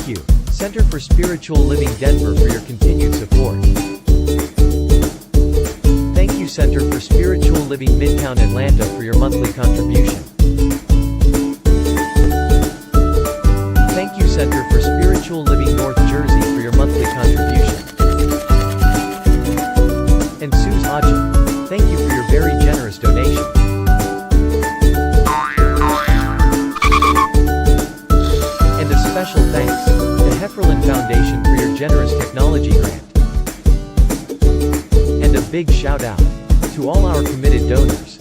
Thank you, Center for Spiritual Living Denver, for your continued support. Thank you, Center for Spiritual Living Midtown Atlanta, for your monthly contribution. Thank you, Center for Spiritual Living North Jersey, for your monthly contribution. And Suze Ajay, thank you for your very generous donation. And a special thanks to Hefferland Foundation for your generous technology grant. And a big shout out to all our committed donors.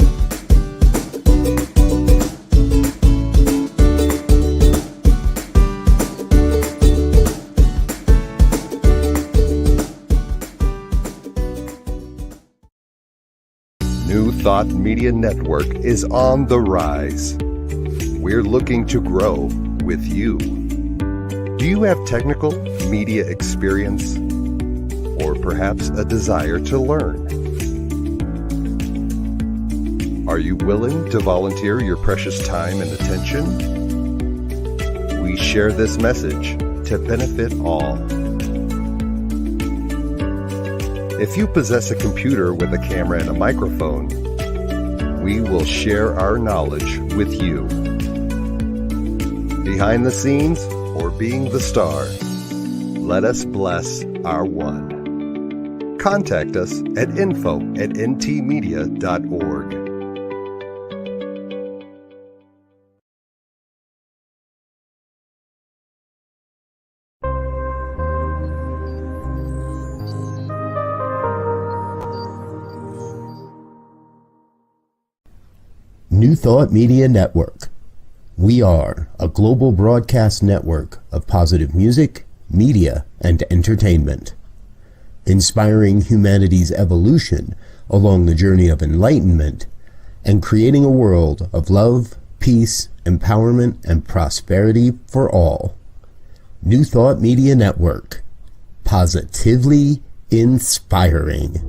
New Thought Media Network is on the rise. We're looking to grow with you. Do you have technical media experience? Or perhaps a desire to learn? Are you willing to volunteer your precious time and attention? We share this message to benefit all. If you possess a computer with a camera and a microphone, we will share our knowledge with you. Behind the scenes or being the star, let us bless our one. Contact us at info@ntmedia.org. New Thought Media Network. We are a global broadcast network of positive music, media, and entertainment, inspiring humanity's evolution along the journey of enlightenment and creating a world of love, peace, empowerment, and prosperity for all. New Thought Media Network. Positively inspiring.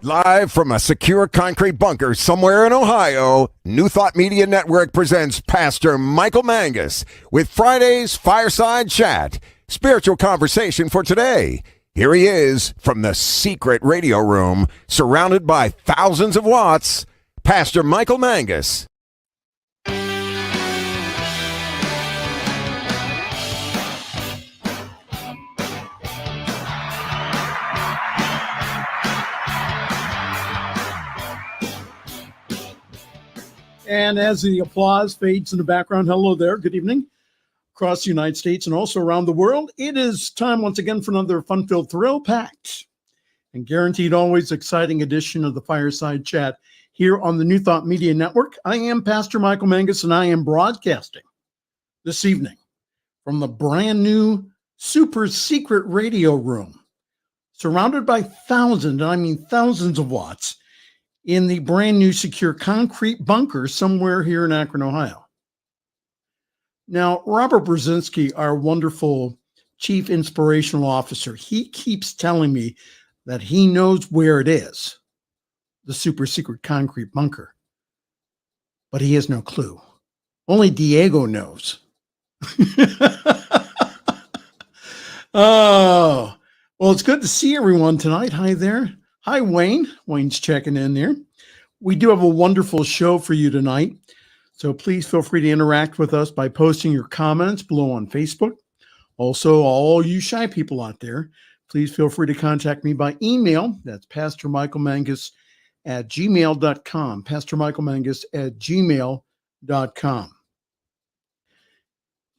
Live from a secure concrete bunker somewhere in Ohio, New Thought Media Network presents Pastor Michael Mangus with Friday's Fireside Chat, spiritual conversation for today. Here he is from the secret radio room, surrounded by thousands of watts, Pastor Michael Mangus. And as the applause fades in the background, hello there, good evening. Across the United States and also around the world, it is time once again for another fun-filled, thrill-packed, and guaranteed always exciting edition of the Fireside Chat here on the New Thought Media Network. I am Pastor Michael Mangus, and I am broadcasting this evening from the brand new super secret radio room, surrounded by thousands, and I mean thousands of watts, in the brand new secure concrete bunker somewhere here in Akron, Ohio. Now, Robert Brzezinski, our wonderful chief inspirational officer, he keeps telling me that he knows where it is, the super secret concrete bunker, but he has no clue. Only Diego knows. Oh, well, it's good to see everyone tonight. Hi there. Hi, Wayne. Wayne's checking in there. We do have a wonderful show for you tonight, so please feel free to interact with us by posting your comments below on Facebook. Also, all you shy people out there, please feel free to contact me by email. That's pastormichaelmangus@gmail.com, pastormichaelmangus@gmail.com.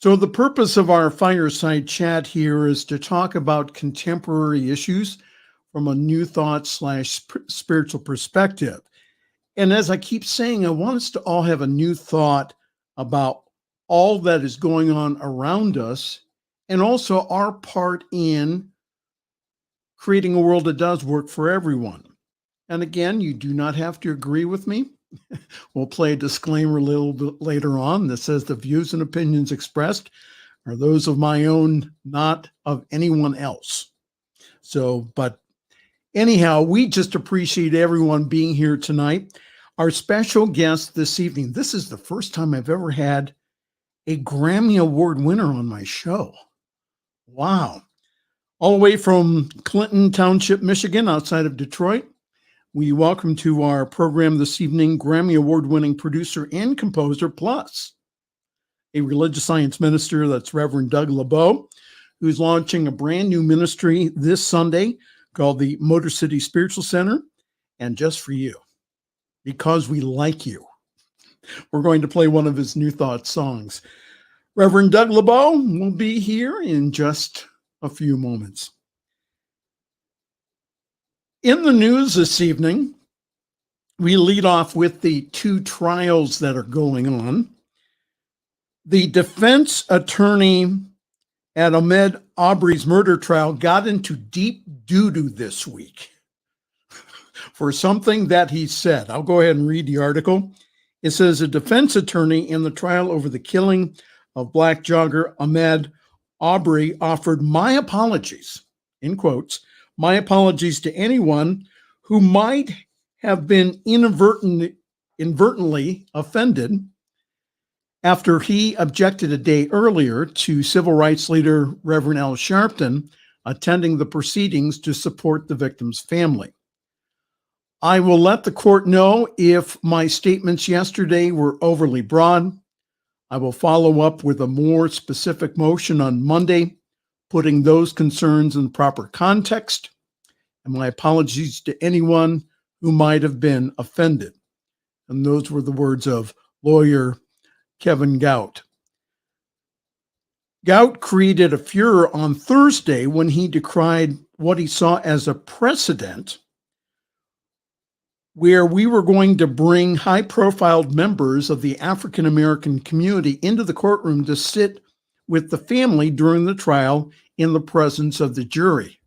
So the purpose of our fireside chat here is to talk about contemporary issues from a new thought / spiritual perspective. And as I keep saying, I want us to all have a new thought about all that is going on around us and also our part in creating a world that does work for everyone. And again, you do not have to agree with me. We'll play a disclaimer a little bit later on that says the views and opinions expressed are those of my own, not of anyone else. So, but Anyhow, we just appreciate everyone being here tonight. Our special guest this evening, this is the first time I've ever had a Grammy Award winner on my show. Wow. All the way from Clinton Township, Michigan, outside of Detroit, we welcome to our program this evening Grammy Award-winning producer and composer, plus a religious science minister, that's Reverend Doug LeBow, who's launching a brand new ministry this Sunday called the Motor City Spiritual Center. And just for you, because we like you, we're going to play one of his New Thoughts songs. Reverend Doug LeBow will be here in just a few moments. In the news this evening, we lead off with the two trials that are going on. The defense attorney at Ahmaud Arbery's murder trial got into deep doo-doo this week for something that he said. I'll go ahead and read the article. It says, a defense attorney in the trial over the killing of black jogger Ahmaud Arbery offered my apologies, in quotes, my apologies to anyone who might have been inadvertently offended after he objected a day earlier to civil rights leader Reverend Al attending the proceedings to support the victim's family. I will let the court know if my statements yesterday were overly broad. I will follow up with a more specific motion on Monday, putting those concerns in proper context, and my apologies to anyone who might have been offended. And those were the words of lawyer Kevin Gout. Gout created a furor on Thursday when he decried what he saw as a precedent where we were going to bring high-profile members of the African-American community into the courtroom to sit with the family during the trial in the presence of the jury.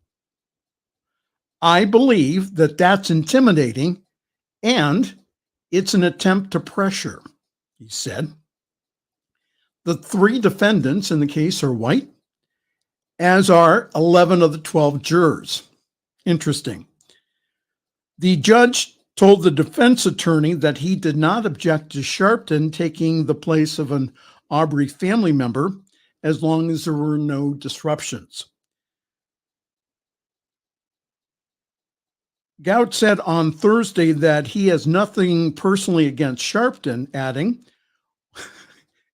I believe that that's intimidating, and it's an attempt to pressure, he said. The three defendants in the case are white, as are 11 of the 12 jurors. Interesting. The judge told the defense attorney that he did not object to Sharpton taking the place of an Arbery family member as long as there were no disruptions. Gout said on Thursday that he has nothing personally against Sharpton, adding,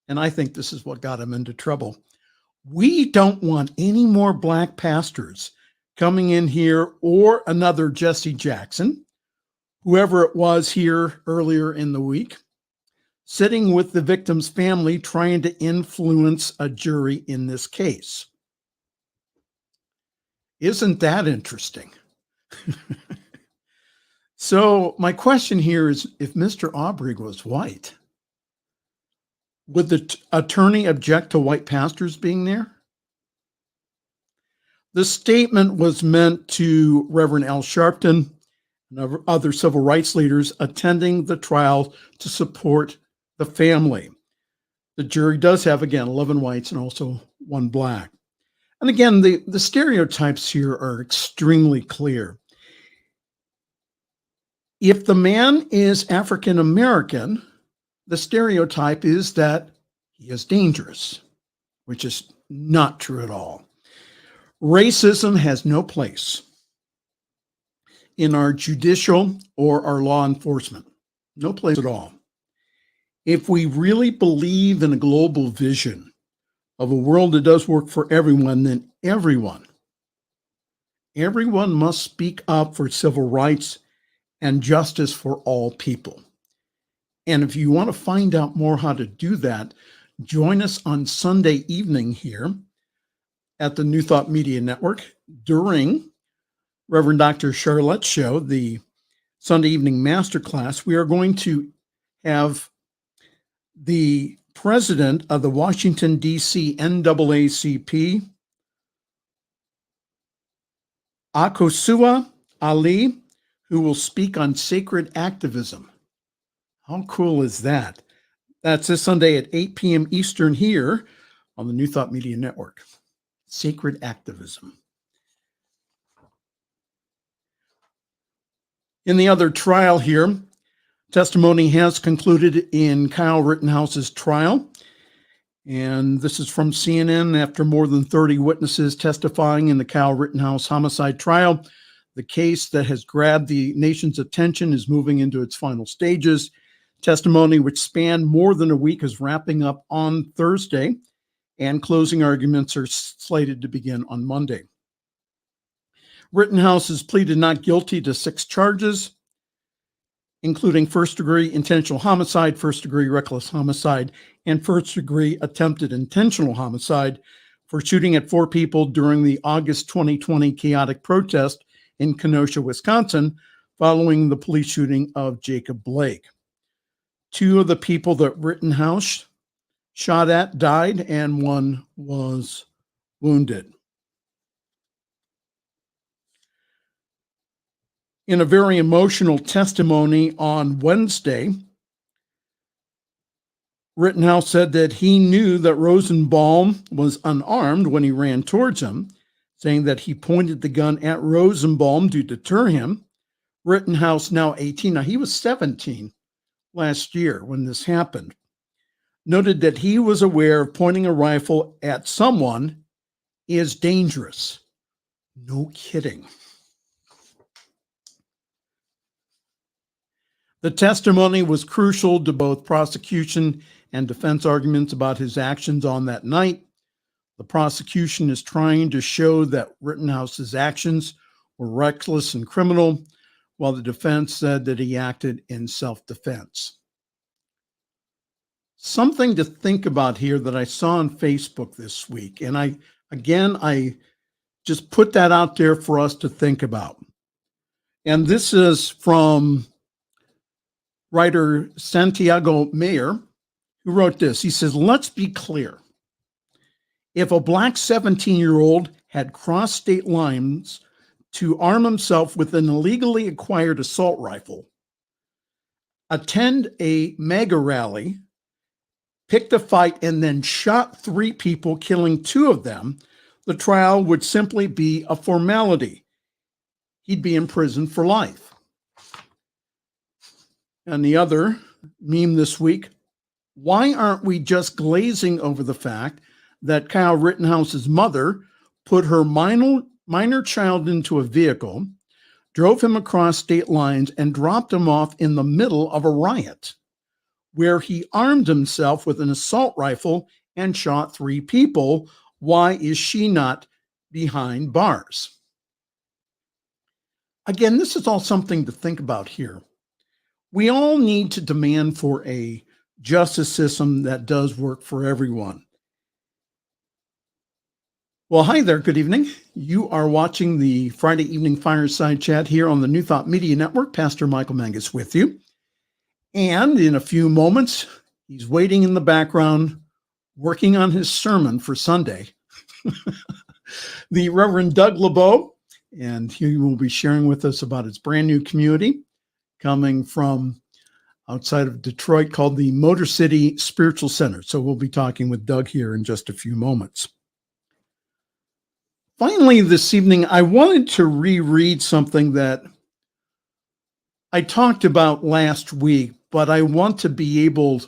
and I think this is what got him into trouble, we don't want any more black pastors coming in here or another Jesse Jackson, whoever it was here earlier in the week, sitting with the victim's family trying to influence a jury in this case. Isn't that interesting? So my question here is, if Mr. Arbery was white, would the attorney object to white pastors being there? The statement was meant to Reverend Al Sharpton and other civil rights leaders attending the trial to support the family. The jury does have, again, 11 whites and also one black. And again, the stereotypes here are extremely clear. If the man is African American, the stereotype is that he is dangerous, which is not true at all. Racism has no place in our judicial or our law enforcement. No place at all. If we really believe in a global vision of a world that does work for everyone, then everyone must speak up for civil rights and justice for all people. And if you want to find out more how to do that, join us on Sunday evening here at the New Thought Media Network during Reverend Dr. Charlotte's show, the Sunday evening masterclass. We are going to have the president of the Washington, D.C. NAACP, Akosua Ali, who will speak on sacred activism. How cool is that? That's this Sunday at 8 p.m. Eastern here on the New Thought Media Network. Sacred activism. In the other trial here, testimony has concluded in Kyle Rittenhouse's trial. And this is from CNN. After more than 30 witnesses testifying in the Kyle Rittenhouse homicide trial, the case that has grabbed the nation's attention is moving into its final stages. Testimony, which spanned more than a week, is wrapping up on Thursday, and closing arguments are slated to begin on Monday. Rittenhouse has pleaded not guilty to 6 charges, including first-degree intentional homicide, first-degree reckless homicide, and first-degree attempted intentional homicide for shooting at 4 people during the August 2020 chaotic protest in Kenosha, Wisconsin, following the police shooting of Jacob Blake. 2 of the people that Rittenhouse shot at died, and 1 was wounded. In a very emotional testimony on Wednesday, Rittenhouse said that he knew that Rosenbaum was unarmed when he ran towards him, saying that he pointed the gun at Rosenbaum to deter him. Rittenhouse, now 18, now he was 17 last year when this happened, noted that he was aware of pointing a rifle at someone is dangerous. No kidding. The testimony was crucial to both prosecution and defense arguments about his actions on that night. The prosecution is trying to show that Rittenhouse's actions were reckless and criminal, while the defense said that he acted in self-defense. Something to think about here that I saw on Facebook this week, and I just put that out there for us to think about. And this is from writer Santiago Mayer, who wrote this. He says, "Let's be clear. If a black 17-year-old had crossed state lines to arm himself with an illegally acquired assault rifle, attend a MAGA rally, picked a fight, and then shot 3 people, killing 2 of them, the trial would simply be a formality. He'd be in prison for life." And the other meme this week, why aren't we just glazing over the fact that Kyle Rittenhouse's mother put her minor child into a vehicle, drove him across state lines, and dropped him off in the middle of a riot where he armed himself with an assault rifle and shot 3 people? Why is she not behind bars? Again, this is all something to think about here. We all need to demand for a justice system that does work for everyone. Well, hi there. Good evening. You are watching the Friday evening Fireside Chat here on the New Thought Media Network. Pastor Michael Mangus with you. And in a few moments, he's waiting in the background, working on his sermon for Sunday. The Reverend Doug LeBow, and he will be sharing with us about his brand new community coming from outside of Detroit called the Motor City Spiritual Center. So we'll be talking with Doug here in just a few moments. Finally, this evening, I wanted to reread something that I talked about last week, but I want to be able,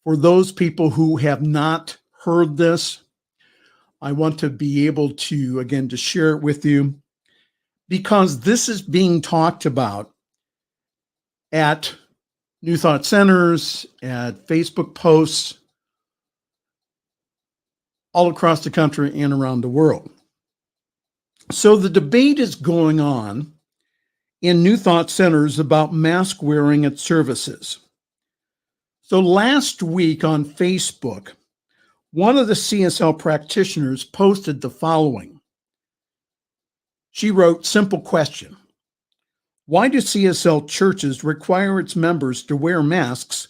for those people who have not heard this, I want to be able to, again, to share it with you, because this is being talked about at New Thought Centers, at Facebook posts, all across the country and around the world. So the debate is going on in New Thought Centers about mask wearing at services. So last week on Facebook, one of the CSL practitioners posted the following. She wrote, "Simple question. Why do CSL churches require its members to wear masks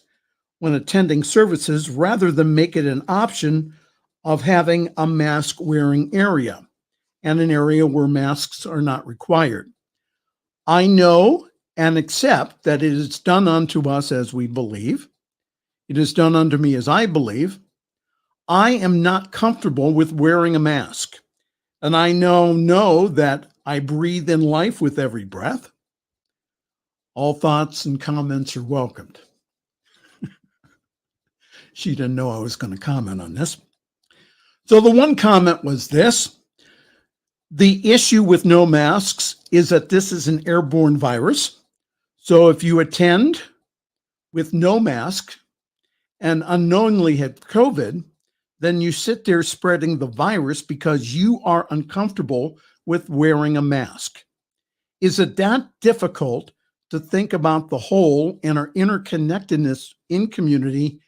when attending services rather than make it an option of having a mask-wearing area and an area where masks are not required? I know and accept that it is done unto us as we believe. It is done unto me as I believe. I am not comfortable with wearing a mask, and I know that I breathe in life with every breath. All thoughts and comments are welcomed. She didn't know I was going to comment on this. So the one comment was this: the issue with no masks is that this is an airborne virus. So if you attend with no mask and unknowingly had COVID, then you sit there spreading the virus because you are uncomfortable with wearing a mask. Is it that difficult to think about the whole and our interconnectedness in community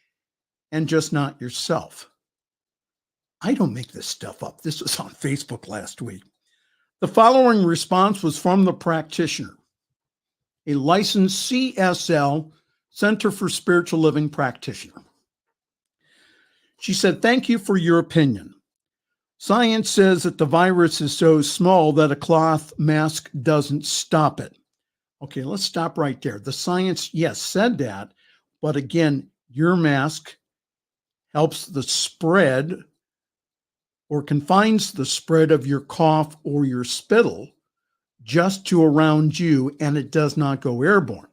and just not yourself? I don't make this stuff up. This was on Facebook last week. The following response was from the practitioner, a licensed CSL, Center for Spiritual Living practitioner. She said, "Thank you for your opinion. Science says that the virus is so small that a cloth mask doesn't stop it." Okay, let's stop right there. The science, yes, said that, but again, your mask helps the spread or confines the spread of your cough or your spittle just to around you, and it does not go airborne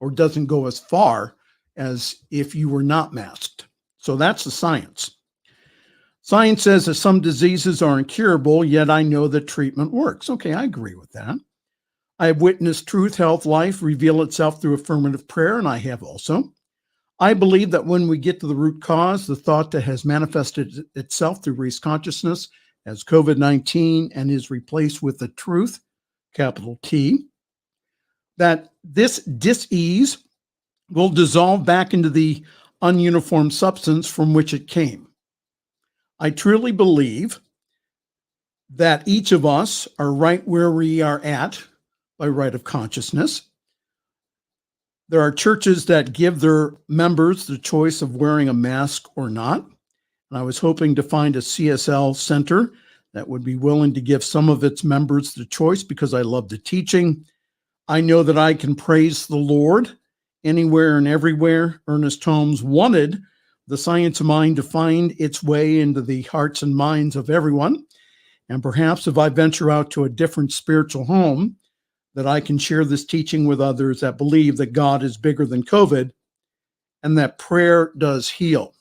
or doesn't go as far as if you were not masked. So that's the science. Science says that some diseases are incurable, yet I know that treatment works. Okay, I agree with that. I have witnessed truth, health, life reveal itself through affirmative prayer, and I have also. I believe that when we get to the root cause, the thought that has manifested itself through race consciousness as COVID-19 and is replaced with the truth, capital T, that this dis-ease will dissolve back into the ununiform substance from which it came. I truly believe that each of us are right where we are at by right of consciousness. There are churches that give their members the choice of wearing a mask or not. And I was hoping to find a CSL center that would be willing to give some of its members the choice because I love the teaching. I know that I can praise the Lord anywhere and everywhere. Ernest Holmes wanted the science of mind to find its way into the hearts and minds of everyone. And perhaps if I venture out to a different spiritual home, that I can share this teaching with others that believe that God is bigger than COVID and that prayer does heal.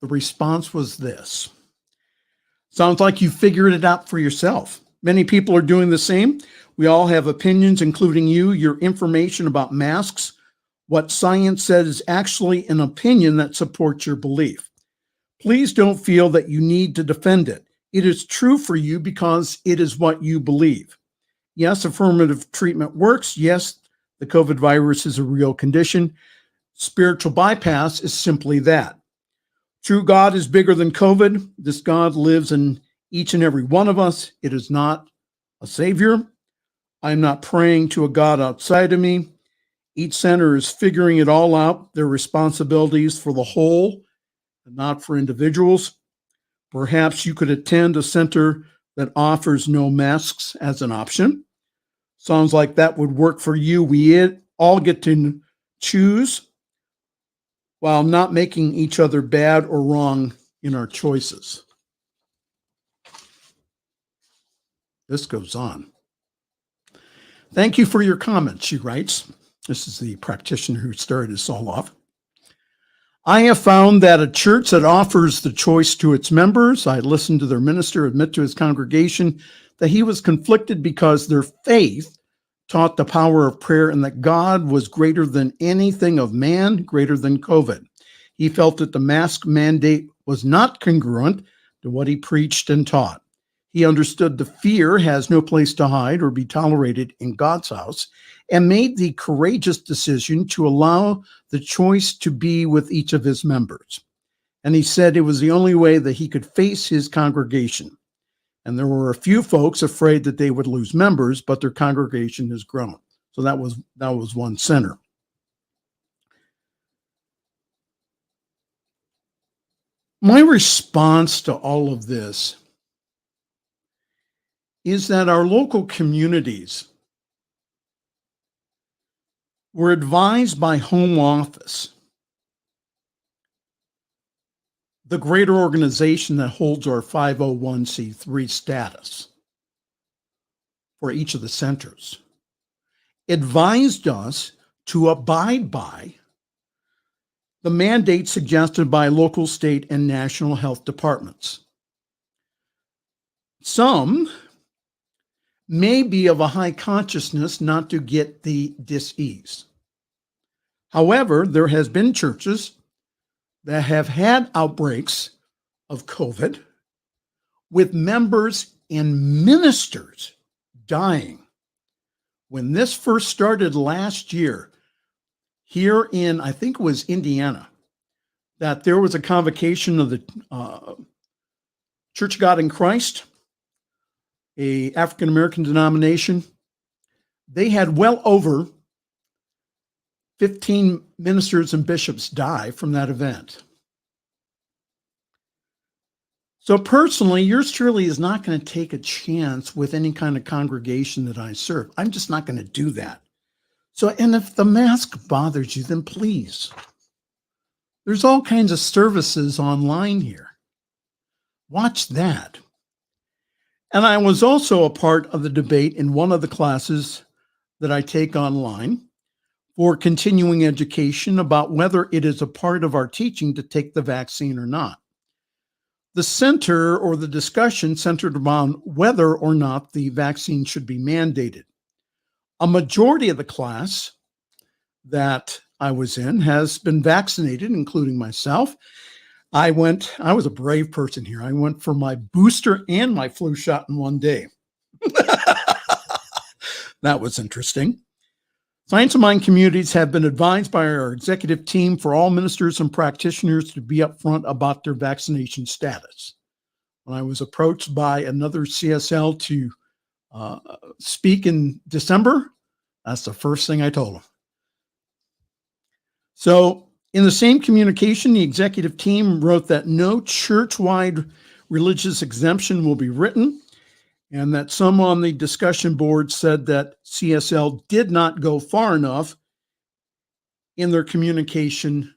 The response was this: sounds like you figured it out for yourself. Many people are doing the same. We all have opinions, including you. Your information about masks, what science says, is actually an opinion that supports your belief. Please don't feel that you need to defend it. It is true for you because it is what you believe. Yes, affirmative treatment works. Yes, the COVID virus is a real condition. Spiritual bypass is simply that. True God is bigger than COVID. This God lives in each and every one of us. It is not a savior. I'm not praying to a God outside of me. Each center is figuring it all out, their responsibilities for the whole and not for individuals. Perhaps you could attend a center that offers no masks as an option. Sounds like that would work for you. We all get to choose while not making each other bad or wrong in our choices. This goes on. Thank you for your comments, she writes. This is the practitioner who started this all off. I have found that a church that offers the choice to its members, I listened to their minister admit to his congregation that he was conflicted because their faith taught the power of prayer and that God was greater than anything of man, greater than COVID. He felt that the mask mandate was not congruent to what he preached and taught. He understood the fear has no place to hide or be tolerated in God's house, and made the courageous decision to allow the choice to be with each of his members. And he said it was the only way that he could face his congregation. And there were a few folks afraid that they would lose members, but their congregation has grown. So that was one center. My response to all of this is that our local communities were advised by Home Office, the greater organization that holds our 501c3 status, for each of the centers, advised us to abide by the mandate suggested by local, state, and national health departments. Some may be of a high consciousness not to get the dis-ease. However, there has been churches that have had outbreaks of COVID with members and ministers dying. When this first started last year, here in, I think it was Indiana, that there was a convocation of the Church of God in Christ, a African-American denomination. They had well over 15 ministers and bishops die from that event. So personally, yours truly is not going to take a chance with any kind of congregation that I serve. I'm just not going to do that. So, and if the mask bothers you, then please. There's all kinds of services online here. Watch that. And I was also a part of the debate in one of the classes that I take online for continuing education about whether it is a part of our teaching to take the vaccine or not. The center or the discussion centered around whether or not the vaccine should be mandated. A majority of the class that I was in has been vaccinated, including myself. I was a brave person here. I went for my booster and my flu shot in one day. That was interesting. Science of Mind communities have been advised by our executive team for all ministers and practitioners to be upfront about their vaccination status. When I was approached by another CSL to speak in December, that's the first thing I told them. So in the same communication, the executive team wrote that no church-wide religious exemption will be written, and that some on the discussion board said that CSL did not go far enough in their communication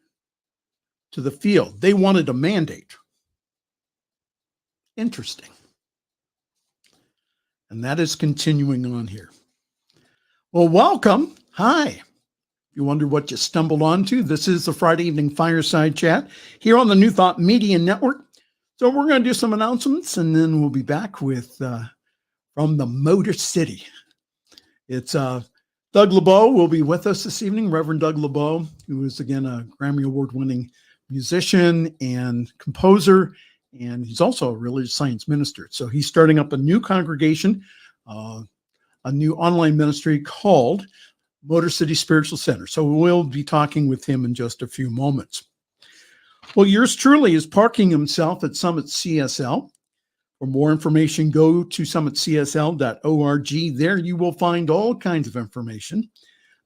to the field. They wanted a mandate. Interesting. And that is continuing on here. Well, welcome. Hi. You wonder what you stumbled onto? This is the Friday evening Fireside Chat here on the New Thought Media Network. So we're going to do some announcements, and then we'll be back with from the Motor City. It's Doug LeBow will be with us this evening, Reverend Doug LeBow, who is, again, a Grammy Award-winning musician and composer, and he's also a religious science minister. So he's starting up a new congregation, a new online ministry called Motor City Spiritual Center. So we'll be talking with him in just a few moments. Well, yours truly is parking himself at Summit CSL. For more information, go to summitcsl.org. There you will find all kinds of information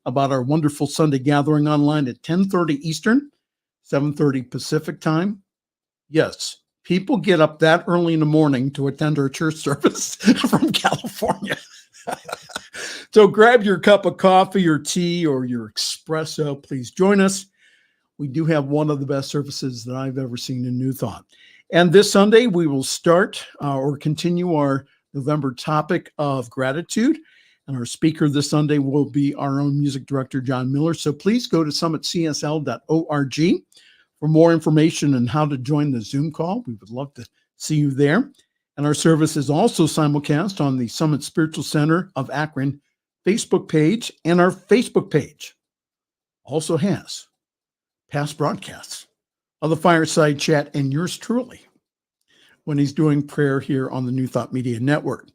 about our wonderful Sunday gathering online at 10:30 Eastern, 7:30 Pacific time. Yes, people get up that early in the morning to attend our church service from California. So grab your cup of coffee or tea or your espresso. Please join us. We do have one of the best services that I've ever seen in New Thought. And this Sunday, we will start or continue our November topic of gratitude. And our speaker this Sunday will be our own music director, John Miller. So please go to summitcsl.org for more information on how to join the Zoom call. We would love to see you there. And our service is also simulcast on the Summit Spiritual Center of Akron Facebook page, and our Facebook page also has past broadcasts of the Fireside Chat and yours truly when he's doing prayer here on the New Thought Media Network.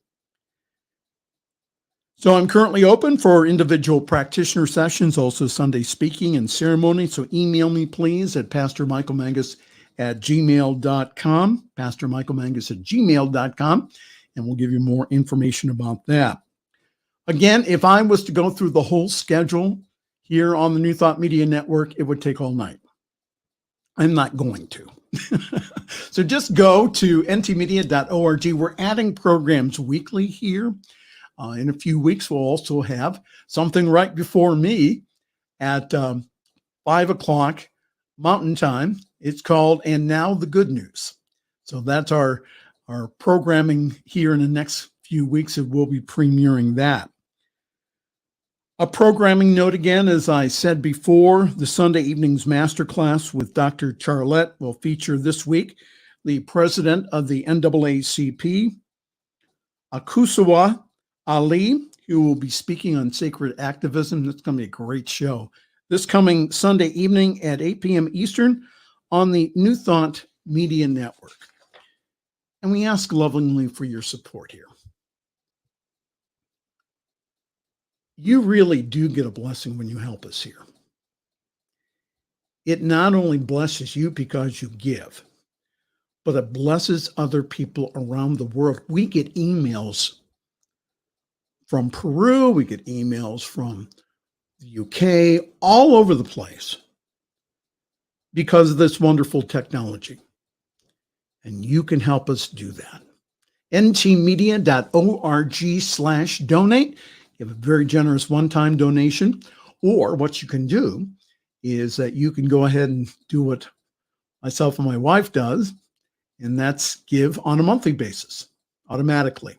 So I'm currently open for individual practitioner sessions, also Sunday speaking and ceremony. So email me, please, at pastormichaelmangus@gmail.com, pastormichaelmangus@gmail.com, and we'll give you more information about that. Again, if I was to go through the whole schedule here on the New Thought Media Network, it would take all night. I'm not going to. So just go to ntmedia.org. We're adding programs weekly here. In a few weeks, we'll also have something right before me at 5 o'clock Mountain Time. It's called And Now the Good News. So that's our programming here in the next few weeks, it will be premiering that. A programming note again, as I said before, the Sunday evening's masterclass with Dr. Charlette will feature this week the president of the NAACP, Akusawa Ali, who will be speaking on sacred activism. That's going to be a great show. This coming Sunday evening at 8 p.m. Eastern on the New Thought Media Network. And we ask lovingly for your support here. You really do get a blessing when you help us here. It not only blesses you because you give, but it blesses other people around the world. We get emails from Peru, we get emails from the UK, all over the place because of this wonderful technology. And you can help us do that. ntmedia.org/donate. You have a very generous one-time donation, or what you can do is that you can go ahead and do what myself and my wife does, and that's give on a monthly basis automatically.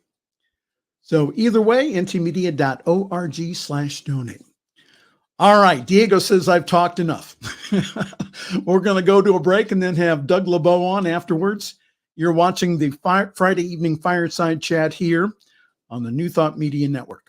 So either way, ntmedia.org/donate. All right, Diego says I've talked enough. We're going to go to a break and then have Doug LeBow on afterwards. You're watching the Friday evening Fireside Chat here on the New Thought Media Network.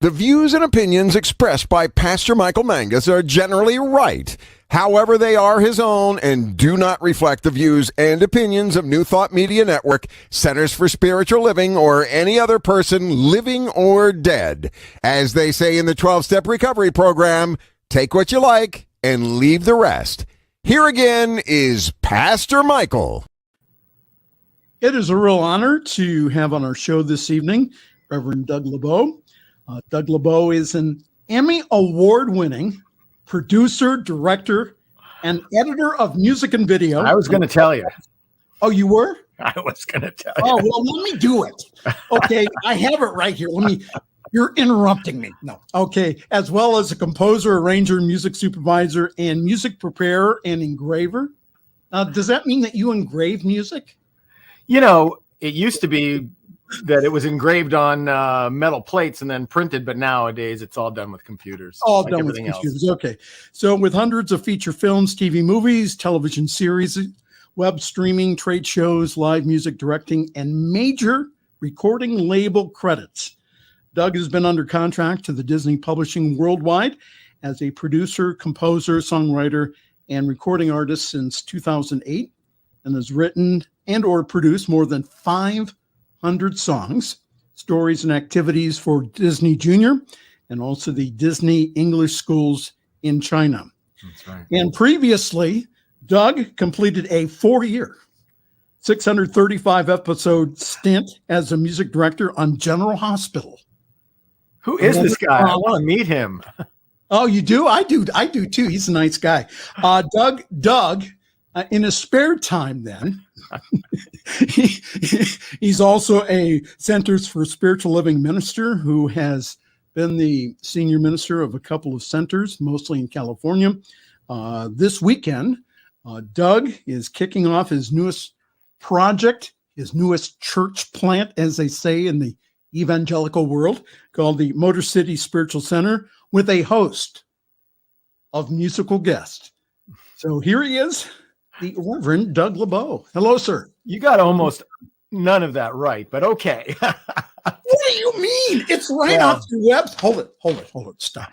The views and opinions expressed by Pastor Michael Mangus are generally right. However, they are his own and do not reflect the views and opinions of New Thought Media Network, Centers for Spiritual Living, or any other person living or dead. As they say in the 12-Step Recovery Program, take what you like and leave the rest. Here again is Pastor Michael. It is a real honor to have on our show this evening Reverend Doug LeBow. Doug LeBow is an Emmy award-winning producer, director, and editor of music and video. I was going to tell you. Oh, you were? I was going to tell you. Oh, well, let me do it. Okay, I have it right here. You're interrupting me. No. Okay, as well as a composer, arranger, music supervisor, and music preparer and engraver. Does that mean that you engrave music? You know, it used to be that it was engraved on metal plates and then printed, but nowadays it's all done with computers. All done with computers. Okay. So with hundreds of feature films, TV movies, television series, web streaming, trade shows, live music directing, and major recording label credits, Doug has been under contract to the Disney Publishing worldwide as a producer, composer, songwriter, and recording artist since 2008, and has written and or produced more than 500 songs, stories, and activities for Disney Junior and also the Disney English schools in China. That's right. And previously, Doug completed a 4-year, 635-episode stint as a music director on General Hospital. Who is this guy? I want to meet him. Oh, you do? I do too. He's a nice guy. Doug, in his spare time then, he's also a Centers for Spiritual Living minister who has been the senior minister of a couple of centers, mostly in California. This weekend, Doug is kicking off his newest project, his newest church plant, as they say in the evangelical world, called the Motor City Spiritual Center, with a host of musical guests. So here he is, the Reverend Doug LeBow. Hello, sir. You got almost none of that right, but okay. What do you mean? It's right off your web. Hold it. Stop.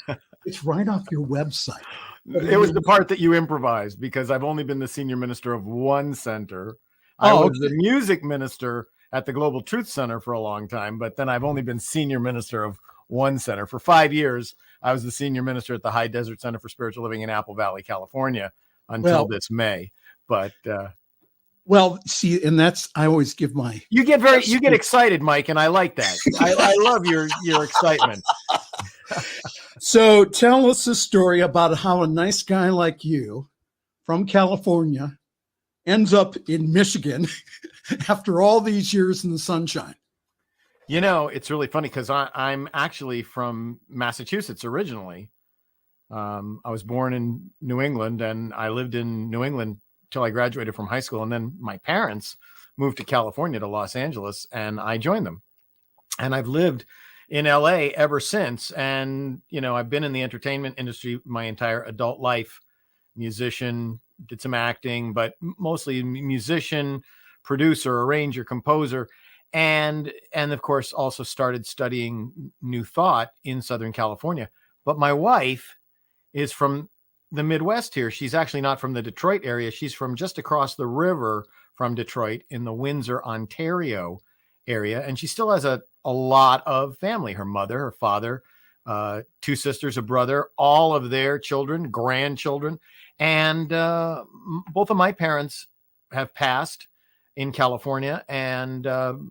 It's right off your website. It was the part that you improvised because I've only been the senior minister of one center. I Oh, was the music minister at the Global Truth Center for a long time, but then I've only been senior minister of one center. For 5 years, I was the senior minister at the High Desert Center for Spiritual Living in Apple Valley, California, until this May. But well, see, and that's I always give my you get excited, Mike, and I like that. I love your excitement. So tell us a story about how a nice guy like you from California ends up in Michigan after all these years in the sunshine. You know, it's really funny because I'm actually from Massachusetts originally. I was born in New England and I lived in New England till I graduated from high school. And then my parents moved to California, to Los Angeles, and I joined them. And I've lived in LA ever since. And, you know, I've been in the entertainment industry my entire adult life, musician, did some acting, but mostly musician, producer, arranger, composer, and of course also started studying New Thought in Southern California. But my wife is from the Midwest here. She's actually not from the Detroit area. She's from just across the river from Detroit in the Windsor, Ontario area. And she still has a lot of family, her mother, her father, 2 sisters, a brother, all of their children, grandchildren. And both of my parents have passed in California, and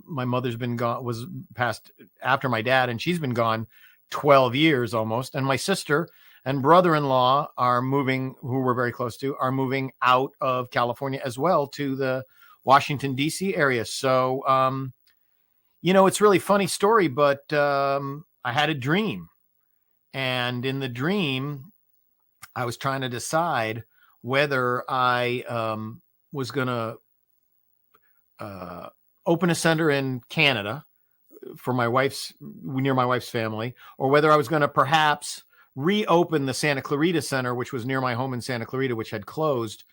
my mother's was passed after my dad, and she's been gone 12 years almost. And my sister and brother-in-law are moving, who we're very close to, are moving out of California as well to the Washington, D.C. area. So, you know, it's a really funny story, but I had a dream. And in the dream, I was trying to decide whether I was going to open a center in Canada for near my wife's family, or whether I was going to perhaps reopen the Santa Clarita Center, which was near my home in Santa Clarita, which had closed.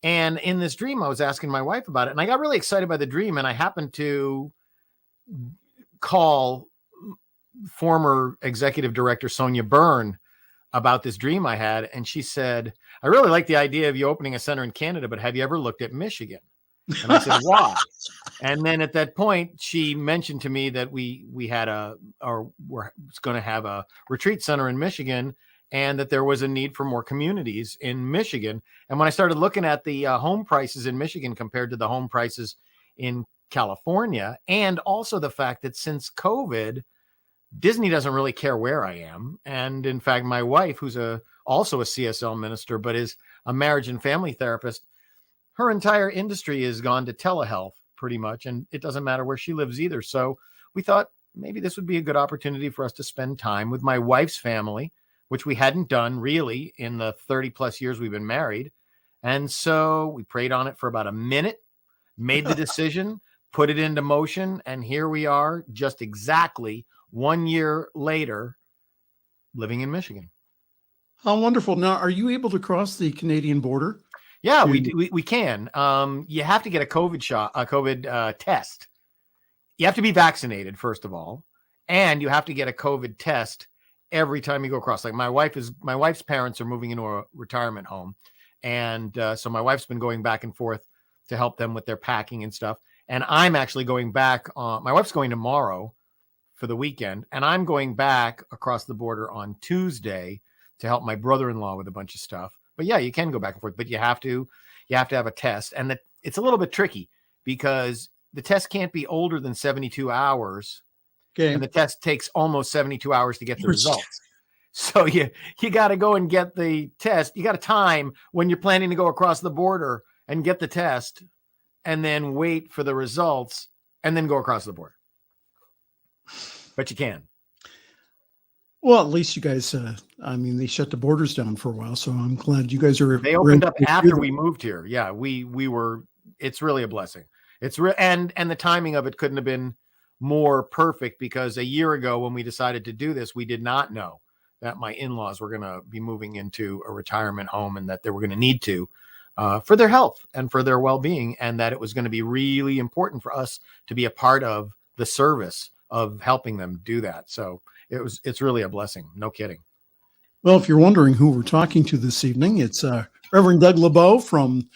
And in this dream, I was asking my wife about it, and I got really excited by the dream. And I happened to call former executive director Sonia Byrne about this dream I had. And she said, I really like the idea of you opening a center in Canada, but have you ever looked at Michigan? And I said, why? And then at that point, she mentioned to me that we were going to have a retreat center in Michigan, and that there was a need for more communities in Michigan. And when I started looking at the home prices in Michigan compared to the home prices in California, and also the fact that since COVID, Disney doesn't really care where I am. And in fact, my wife, who's also a CSL minister, but is a marriage and family therapist, her entire industry has gone to telehealth pretty much. And it doesn't matter where she lives either. So we thought maybe this would be a good opportunity for us to spend time with my wife's family, which we hadn't done really in the 30 plus years we've been married. And so we prayed on it for about a minute, made the decision, put it into motion. And here we are, just exactly 1 year later, living in Michigan. How wonderful. Now, are you able to cross the Canadian border? Yeah, we can. You have to get a COVID test. You have to be vaccinated, first of all, and you have to get a COVID test every time you go across. Like my wife's parents are moving into a retirement home, and so my wife's been going back and forth to help them with their packing and stuff. And I'm actually going back. My wife's going tomorrow for the weekend, and I'm going back across the border on Tuesday to help my brother-in-law with a bunch of stuff. But yeah, you can go back and forth, but you have to have a test. And it's a little bit tricky because the test can't be older than 72 hours. Okay. And the test takes almost 72 hours to get the results. So you got to go and get the test. You got a time when you're planning to go across the border and get the test, and then wait for the results and then go across the border. But you can. Well, at least you guys, they shut the borders down for a while, so I'm glad you guys are. They opened up after we moved here. Yeah, we were. It's really a blessing. It's and the timing of it couldn't have been more perfect, because a year ago when we decided to do this, we did not know that my in-laws were going to be moving into a retirement home, and that they were going to need to for their health and for their well-being, and that it was going to be really important for us to be a part of the service of helping them do that. So it's really a blessing. No kidding. Well, if you're wondering who we're talking to this evening, it's Reverend Doug LeBow from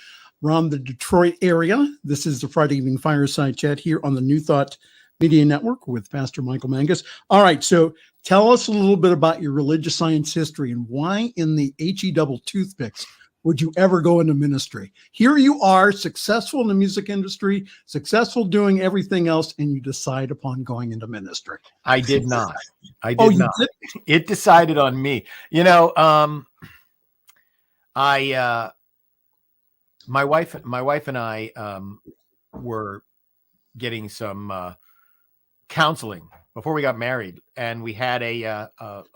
around the Detroit area. This is the Friday Evening Fireside Chat here on the New Thought Media Network with Pastor Michael Mangus. All right, so tell us a little bit about your religious science history and why in the HE double toothpicks would you ever go into ministry? Here you are, successful in the music industry, successful doing everything else, and you decide upon going into ministry. I did not. I did Oh, you not. did? It decided on me. You know, my wife and I were getting some counseling before we got married, and we had a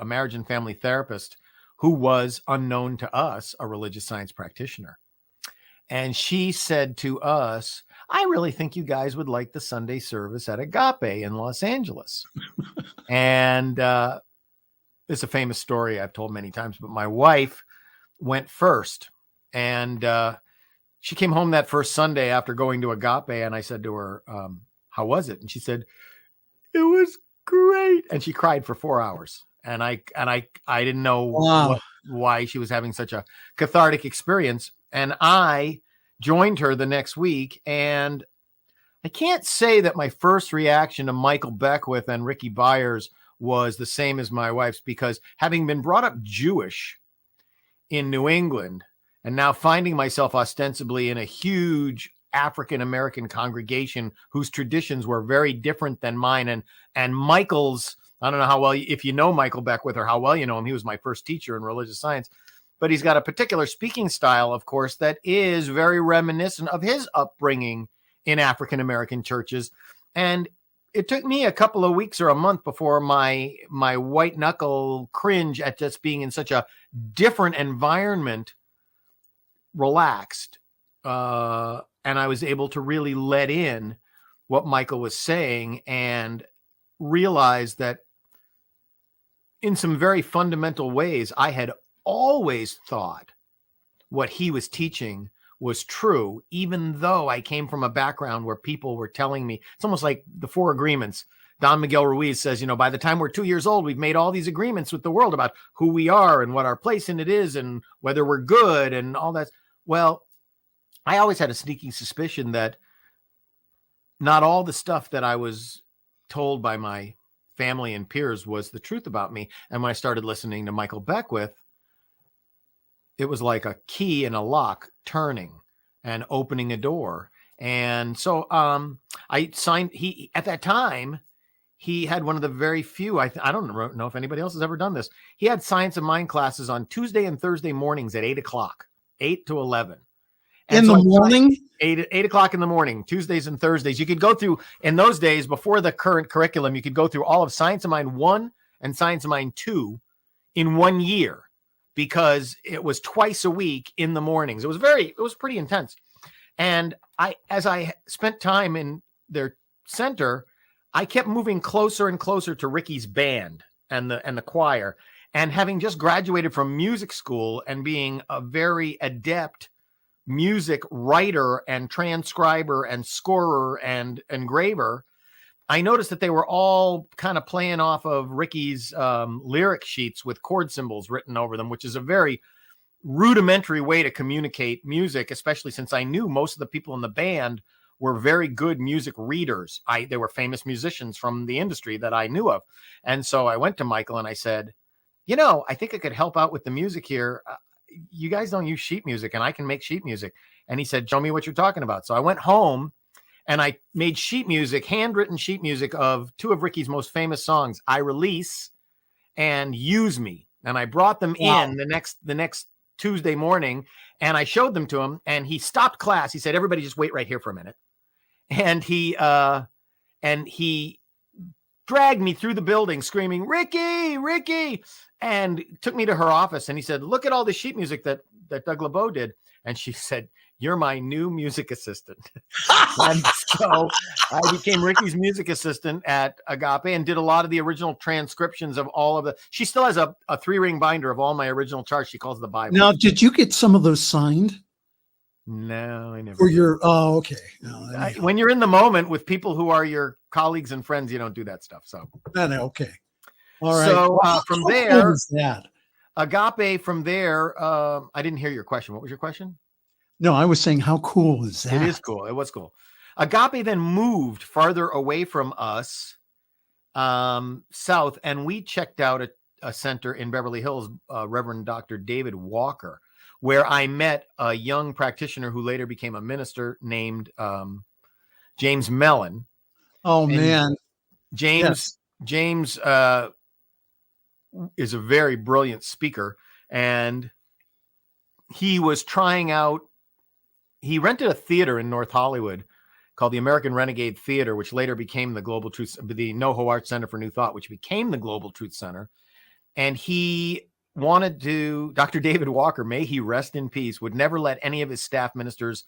marriage and family therapist who was, unknown to us, a religious science practitioner. And she said to us, I really think you guys would like the Sunday service at Agape in Los Angeles. And it's a famous story I've told many times, but my wife went first. And she came home that first Sunday after going to Agape. And I said to her, how was it? And she said, it was great. And she cried for 4 hours. And I didn't know why she was having such a cathartic experience. And I joined her the next week. And I can't say that my first reaction to Michael Beckwith and Ricky Byers was the same as my wife's, because having been brought up Jewish in New England and now finding myself ostensibly in a huge African-American congregation whose traditions were very different than mine, and Michael's, I don't know how well, if you know Michael Beckwith or how well you know him, he was my first teacher in religious science, but he's got a particular speaking style, of course, that is very reminiscent of his upbringing in African-American churches. And it took me a couple of weeks or a month before my white knuckle cringe at just being in such a different environment relaxed. And I was able to really let in what Michael was saying and realize that in some very fundamental ways, I had always thought what he was teaching was true, even though I came from a background where people were telling me, it's almost like the 4 agreements. Don Miguel Ruiz says, by the time we're 2 years old, we've made all these agreements with the world about who we are and what our place in it is and whether we're good and all that. Well, I always had a sneaking suspicion that not all the stuff that I was told by my family and peers was the truth about me. And when I started listening to Michael Beckwith, it was like a key in a lock turning and opening a door. And so I signed, at that time, he had one of the very few, I don't know if anybody else has ever done this. He had Science of Mind classes on Tuesday and Thursday mornings at 8 o'clock, 8 to 11. And in the morning? 8 o'clock in the morning, Tuesdays and Thursdays. You could go through, in those days, before the current curriculum, you could go through all of Science of Mind 1 and Science of Mind 2 in 1 year, because it was twice a week in the mornings. It was pretty intense. And as I spent time in their center, I kept moving closer and closer to Ricky's band and the choir. And having just graduated from music school and being a very adept music writer and transcriber and scorer and engraver, I noticed that they were all kind of playing off of Ricky's lyric sheets with chord symbols written over them, which is a very rudimentary way to communicate music, especially since I knew most of the people in the band were very good music readers. They were famous musicians from the industry that I knew of. And so I went to Michael and I said, I think I could help out with the music here. You guys don't use sheet music and I can make sheet music. And he said, show me what you're talking about. So I went home and I made sheet music, handwritten sheet music of 2 of Ricky's most famous songs, I Release and Use Me. And I brought them in the next Tuesday morning and I showed them to him and he stopped class. He said, everybody just wait right here for a minute. And he dragged me through the building screaming, Ricky, Ricky, and took me to her office. And he said, look at all the sheet music that Doug LeBow did. And she said, you're my new music assistant. And so I became Ricky's music assistant at Agape and did a lot of the original transcriptions of all of she still has a 3-ring binder of all my original charts. She calls it the Bible. Now, did you get some of those signed? No, I never. Okay. No, when you're in the moment with people who are your colleagues and friends, you don't do that stuff. So okay. All right. So from there, Agape from there, I didn't hear your question. What was your question? No, I was saying, how cool is that? It is cool. It was cool. Agape then moved farther away from us, south, and we checked out a center in Beverly Hills, Reverend Dr. David Walker, where I met a young practitioner who later became a minister named James Mellon. Oh, And man. James is a very brilliant speaker, and he was trying out. He rented a theater in North Hollywood called the American Renegade Theater, which later became the Global Truth, the NoHo Arts Center for New Thought, which became the Global Truth Center. And he wanted to, Dr. David Walker, may he rest in peace, would never let any of his staff ministers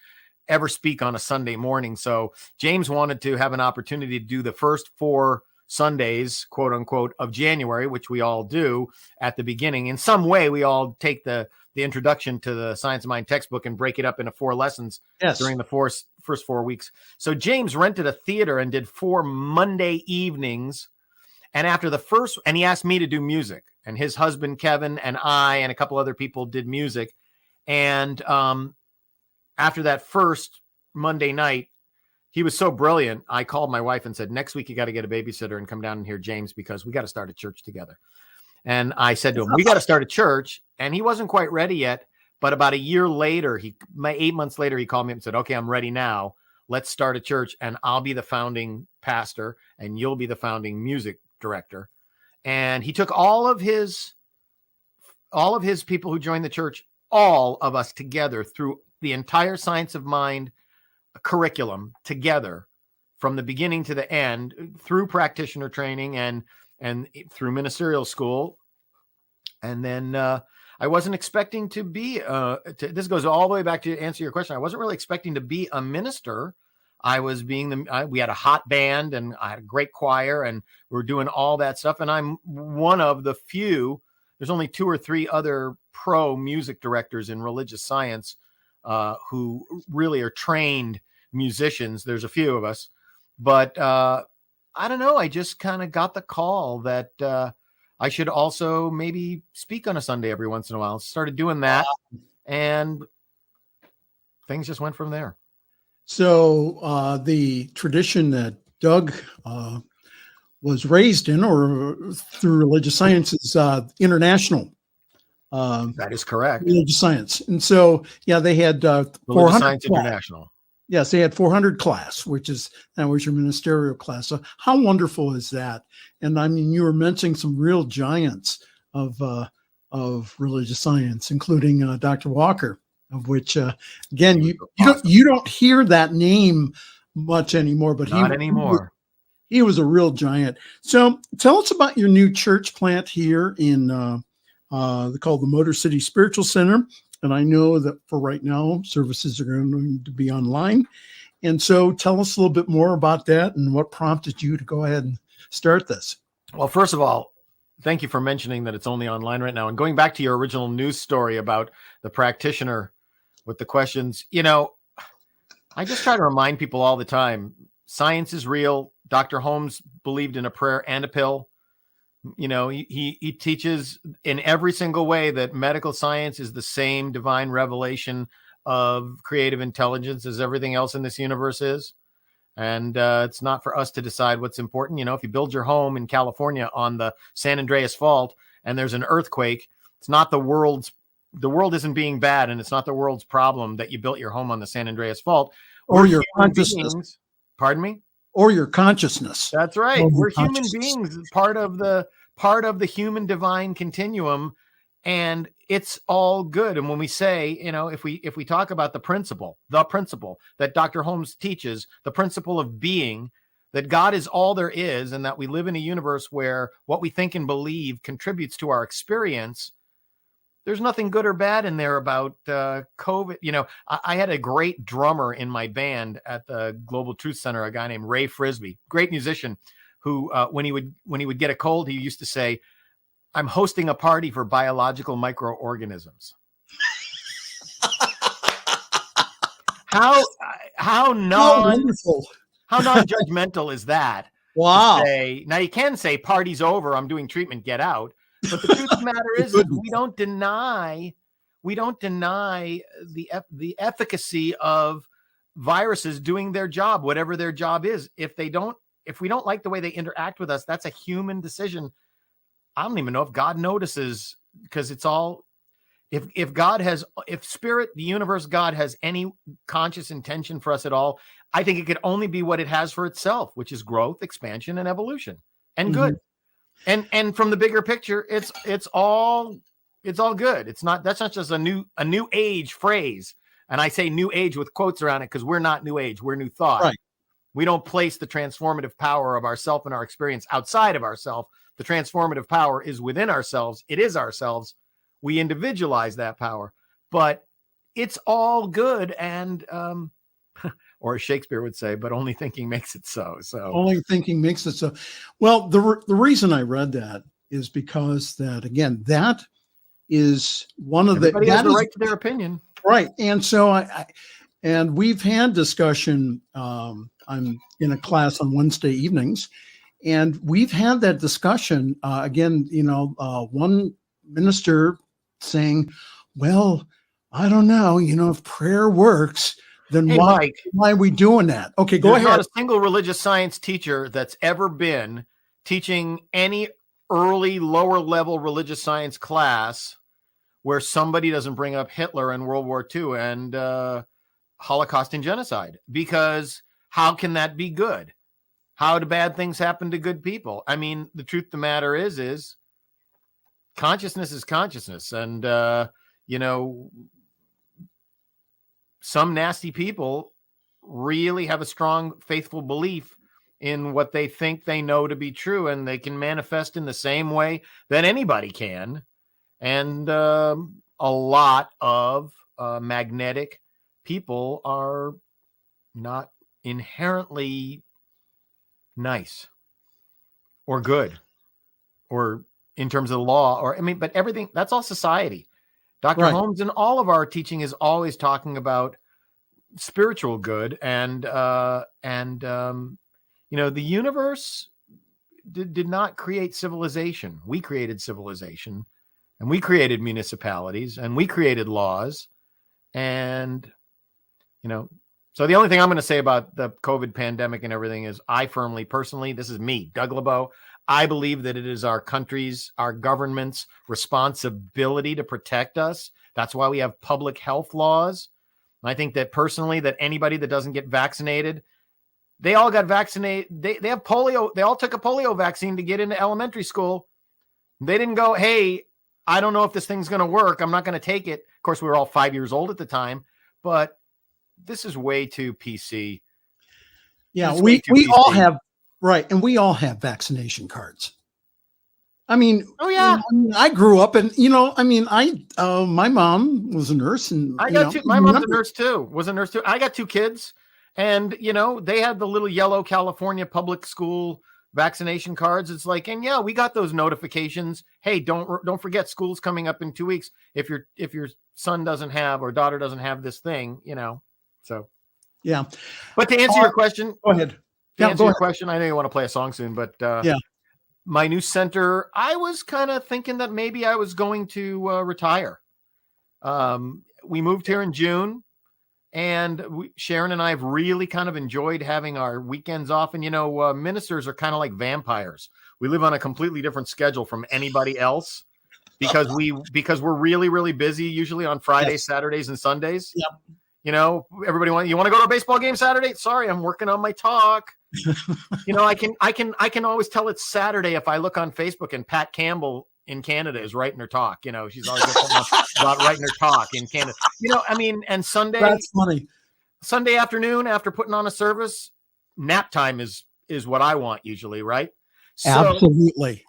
ever speak on a Sunday morning. So James wanted to have an opportunity to do the first 4 Sundays, quote unquote, of January, which we all do at the beginning. In some way, we all take the introduction to the Science of Mind textbook and break it up into 4 lessons during the first 4 weeks. So James rented a theater and did 4 Monday evenings. And after the first, and he asked me to do music, and his husband, Kevin, and I, and a couple other people did music. And after that first Monday night, he was so brilliant. I called my wife and said, next week, you got to get a babysitter and come down and hear James, because we got to start a church together. And I said to him, we got to start a church. And he wasn't quite ready yet. But about a year later, 8 months later, he called me up and said, okay, I'm ready now. Let's start a church, and I'll be the founding pastor and you'll be the founding music director. And he took all of his people who joined the church, all of us together through the entire Science of Mind curriculum together from the beginning to the end, through practitioner training and through ministerial school. And then I wasn't expecting to be, this goes all the way back to answer your question. I wasn't really expecting to be a minister. I was we had a hot band, and I had a great choir, and we were doing all that stuff. And I'm one of the few, there's only 2 or 3 other pro music directors in religious science who really are trained musicians. There's a few of us, but I don't know. I just kind of got the call that I should also maybe speak on a Sunday every once in a while. Started doing that, and things just went from there. So the tradition that Doug was raised in, or through religious science, is international. That is correct. Religious science. And so, yeah, they had 400 Science International. Yes, they had 400 class, that was your ministerial class. So how wonderful is that? And I mean, you were mentioning some real giants of religious science, including Dr. Walker, of which, again, you don't hear that name much anymore, but not anymore. He was a real giant. So tell us about your new church plant here in called the Motor City Spiritual Center. And I know that for right now, services are going to be online. And so tell us a little bit more about that and what prompted you to go ahead and start this. Well, first of all, thank you for mentioning that it's only online right now. And going back to your original news story about the practitioner with the questions, I just try to remind people all the time, science is real. Dr. Holmes believed in a prayer and a pill. He teaches in every single way that medical science is the same divine revelation of creative intelligence as everything else in this universe is. And it's not for us to decide what's important. If you build your home in California on the San Andreas Fault and there's an earthquake, it's not the world isn't being bad, and it's not the world's problem that you built your home on the San Andreas Fault. Or your consciousness. Pardon me? Or your consciousness. That's right. We're human beings, part of the human divine continuum, and it's all good. And when we say, if we talk about the principle that Dr. Holmes teaches, the principle of being, that God is all there is, and that we live in a universe where what we think and believe contributes to our experience, there's nothing good or bad in there about COVID. I had a great drummer in my band at the Global Truth Center, a guy named Ray Frisbee, great musician, who when he would get a cold, he used to say, "I'm hosting a party for biological microorganisms." How non-judgmental is that? Wow. Now you can say, "Party's over, I'm doing treatment, get out." But the truth of the matter is we don't deny the efficacy of viruses doing their job, whatever their job is. If we don't like the way they interact with us, that's a human decision. I don't even know if God notices, because it's all, if spirit, the universe, God has any conscious intention for us at all, I think it could only be what it has for itself, which is growth, expansion, and evolution, and good. And from the bigger picture, it's all good. That's not just a new age phrase. And I say new age with quotes around it because we're not new age. We're new thought. Right. We don't place the transformative power of ourself and our experience outside of ourself. The transformative power is within ourselves. It is ourselves. We individualize that power, but it's all good. And, or as Shakespeare would say, but only thinking makes it so. So only thinking makes it so. Well, the reason I read that is because that, again, that is one of everybody has the right to their opinion. Right. And so and we've had discussion. I'm in a class on Wednesday evenings, and we've had that discussion again, one minister saying, well, I don't know, if prayer works, then why are we doing that? Okay, go ahead. There's not a single religious science teacher that's ever been teaching any early lower level religious science class where somebody doesn't bring up Hitler and World War II and Holocaust and genocide, because how can that be good? How do bad things happen to good people? I mean, the truth of the matter is consciousness is consciousness. And, some nasty people really have a strong, faithful belief in what they think they know to be true, and they can manifest in the same way that anybody can. And a lot of magnetic people are not inherently nice or good, or in terms of the law, but everything, that's all society. Dr. Right. Holmes, in all of our teaching, is always talking about spiritual good, and the universe did not create civilization. We created civilization, and we created municipalities, and we created laws. And, so the only thing I'm going to say about the COVID pandemic and everything is I firmly, personally, this is me, Doug LeBow, I believe that it is our country's, our government's responsibility to protect us. That's why we have public health laws. And I think that personally, that anybody that doesn't get vaccinated, they all got vaccinated. They have polio. They all took a polio vaccine to get into elementary school. They didn't go, hey, I don't know if this thing's going to work. I'm not going to take it. Of course, we were all 5 years old at the time, but this is way too PC. Yeah, we all have, right. And we all have vaccination cards. I mean, oh yeah, I grew up and, my mom was a nurse, and I got my mom's a nurse too, was a nurse too. I got two kids, and, they had the little yellow California public school vaccination cards. It's like, and yeah, we got those notifications. Hey, don't forget, school's coming up in 2 weeks. If your son doesn't have or daughter doesn't have this thing, so yeah. But to answer your question, go ahead. To answer your question, I know you want to play a song soon, but yeah, my new center, I was kind of thinking that maybe I was going to retire. We moved here in June, and Sharon and I have really kind of enjoyed having our weekends off. And, ministers are kind of like vampires. We live on a completely different schedule from anybody else because we're really, really busy, usually on Fridays, Saturdays, and Sundays. Yep. Everybody you want to go to a baseball game Saturday? Sorry, I'm working on my talk. I can always tell it's Saturday if I look on Facebook and Pat Campbell in Canada is writing her talk. She's always about writing her talk in Canada. And Sunday. That's funny. Sunday afternoon after putting on a service, nap time is what I want usually, right? So, absolutely.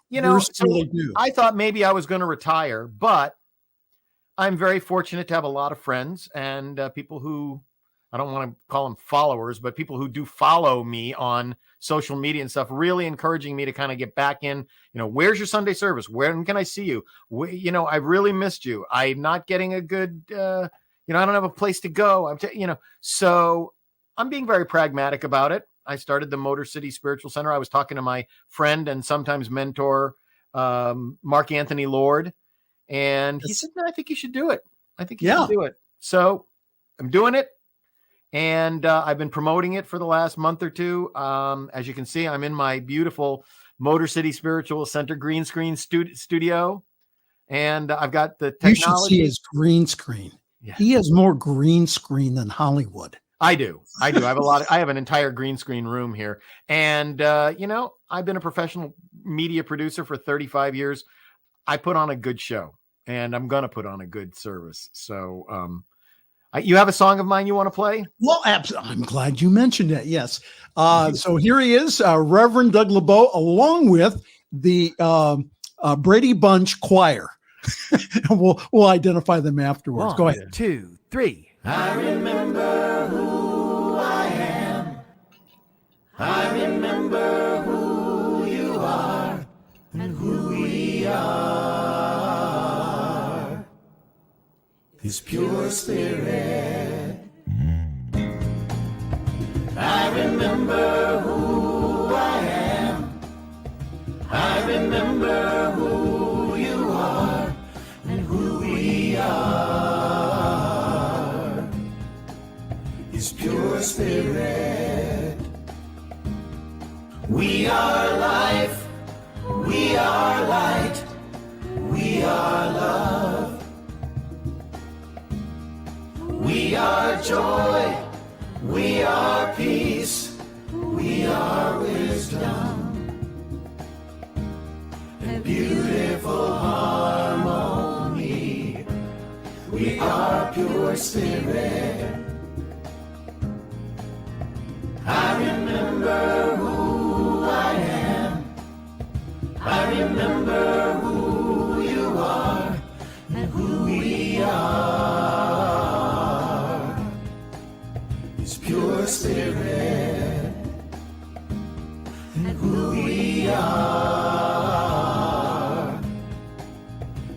I thought maybe I was going to retire, but I'm very fortunate to have a lot of friends and people who, I don't want to call them followers, but people who do follow me on social media and stuff, really encouraging me to kind of get back in, where's your Sunday service? When can I see you? I really missed you. I'm not getting a good, I don't have a place to go. So I'm being very pragmatic about it. I started the Motor City Spiritual Center. I was talking to my friend and sometimes mentor, Mark Anthony Lord. And he said, "No, I think you should do it. I think you should do it." So I'm doing it. And I've been promoting it for the last month or two. As you can see, I'm in my beautiful Motor City Spiritual Center green screen studio. And I've got the technology. You should see his green screen. Yeah. He has more green screen than Hollywood. I do. I have I have an entire green screen room here. And, I've been a professional media producer for 35 years. I put on a good show, and I'm going to put on a good service. So, you have a song of mine you want to play? Well, I'm glad you mentioned it. Yes. So here he is, Reverend Doug LeBow, along with the Brady Bunch Choir. We'll identify them afterwards. 1, Go ahead. 2, 3. I remember who I am. I remember who you are and who we are. His pure spirit. I remember who I am. I remember who you are and who we are. His pure spirit. We are life. We are light. We are love. We are joy, we are peace, we are wisdom, and beautiful harmony. We are pure spirit. I remember who I am. I remember who you are and who we are. Pure spirit, and who we are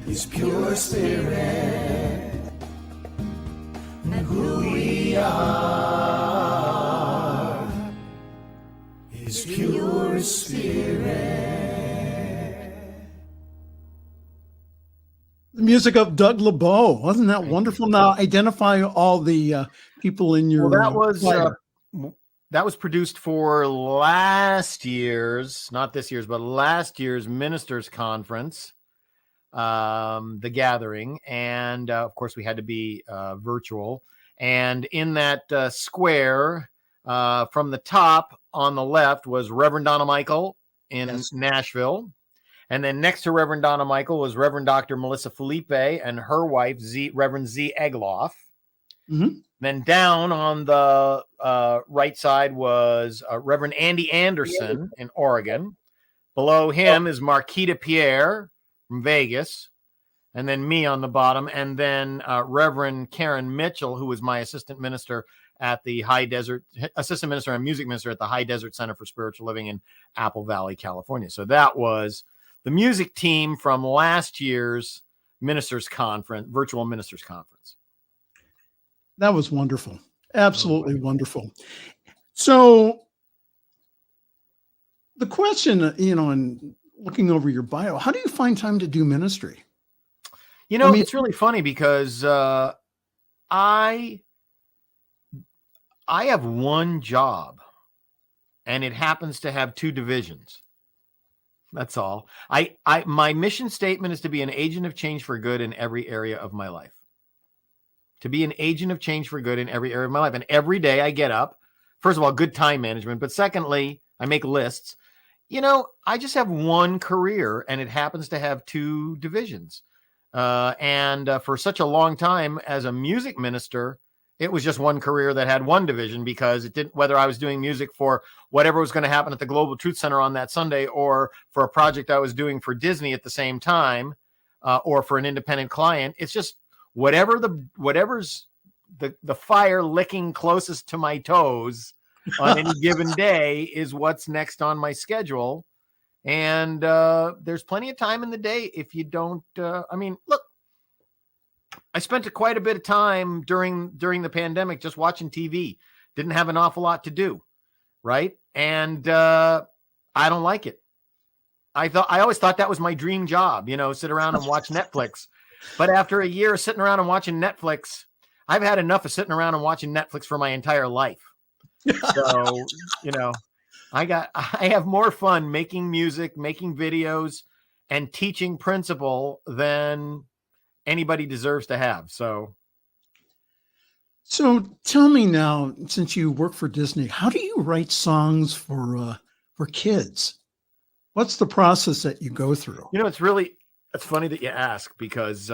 is pure spirit, and who we are is pure spirit. The music of Doug LeBow. Wasn't that wonderful? Now identify all the people in your. Well, that was produced for last year's, not this year's, but last year's Ministers Conference, the gathering, and of course we had to be virtual. And in that square, from the top on the left was Reverend Donna Michael in Nashville. And then next to Reverend Donna Michael was Reverend Dr. Melissa Felipe and her wife, Reverend Z. Egloff. Mm-hmm. Then down on the right side was Reverend Andy Anderson in Oregon. Below him is Marquita Pierre from Vegas. And then me on the bottom. And then Reverend Karen Mitchell, who was my assistant minister at the assistant minister and music minister at the High Desert Center for Spiritual Living in Apple Valley, California. So that was the music team from last year's Ministers Conference, virtual Ministers Conference. That was wonderful. Absolutely wonderful. So the question, in looking over your bio, how do you find time to do ministry? It's really funny because I have one job and it happens to have two divisions. That's all. My mission statement is to be an agent of change for good in every area of my life. To be an agent of change for good in every area of my life. And every day I get up, first of all, good time management. But secondly, I make lists. I just have one career and it happens to have two divisions. And for such a long time as a music minister, it was just one career that had one division because it didn't, whether I was doing music for whatever was going to happen at the Global Truth Center on that Sunday, or for a project I was doing for Disney at the same time, or for an independent client. It's just whatever's the fire licking closest to my toes on any given day is what's next on my schedule. And there's plenty of time in the day if you don't, look, I spent quite a bit of time during the pandemic just watching TV. Didn't have an awful lot to do, right? And I don't like it. I always thought that was my dream job, sit around and watch Netflix. But after a year of sitting around and watching Netflix, I've had enough of sitting around and watching Netflix for my entire life. So, I have more fun making music, making videos, and teaching principle than anybody deserves to have. So tell me now, since you work for Disney, how do you write songs for kids? What's the process that you go through? It's funny that you ask, because